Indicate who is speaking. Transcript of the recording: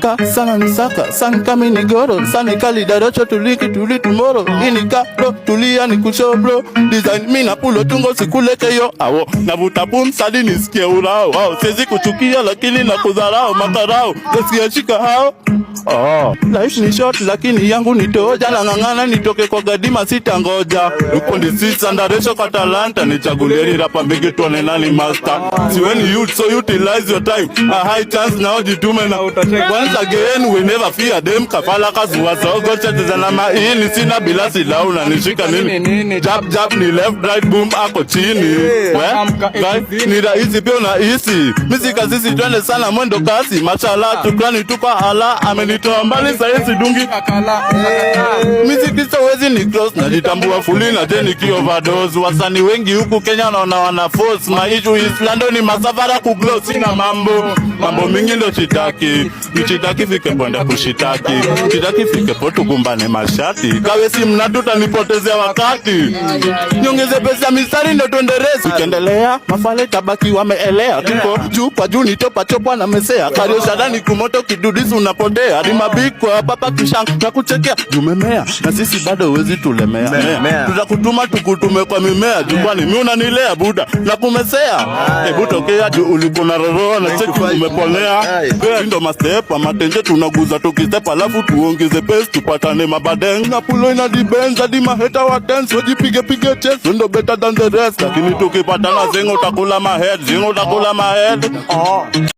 Speaker 1: Ka sana nisaka sana kami nigoro sana kali darocho tuli tomorrow inika bro tulia ni kusho bro design mina pulo tungo sikuleke yo awo navuta pum sadi nisikie urao wao siwezi kuchukia lakini nakudharau makarao nasikia shika hao. Life ni short lakini yangu ni toja na ngangana nitoke kwa gadima sitangoja uko ndisisa ndaresho kwa talanta nichagulieni rapa mbigi tuone nani master siweni youth so utilize your time a high chance now jitume na utacheka once again we never fear them kafala kazuwa zogo chete na maini sina bila sila unanishika nini jab ni left right boom ako chini ni rahisi pia unahisi mizika sisi twende sana mwendo kasi mashallah tuklani tuka hala amenitoa mbali saisi dungi miziki sawezi ni close najitambua fully na jeni ki overdose wasani wengi huku Kenya naona wana force maishu Islando ni masafara kuglow sina mambo mingi ndo chitaki fike kwenda kushitaki chitaki fike potu gumbane mashati kawe si mnatuta nipotezea wakati nyongeze pesa mistari ndo tuenderezi ukiendelea mafale tabaki wameelea tuko juu kwa juu nitopa chopwa na mesea kario shadani kumoto kidudisi unapotea rimabikwa papa kishang na kuchekea jumemea na sisi bado wezi tulemea tutakutuma tukutume kwa mimea jukwani miuna nilea buda na kumesea hebu tokea juu ulikuna roroa na cheki umeponea ndo mastepa matenje tunaguza tukistepa alafu tuongeze pesi tupatane mabadeng na pulo ina dibenza di maheta wa tense wajipige chest ndo better than the rest lakini tukipatana zingo utakula mahead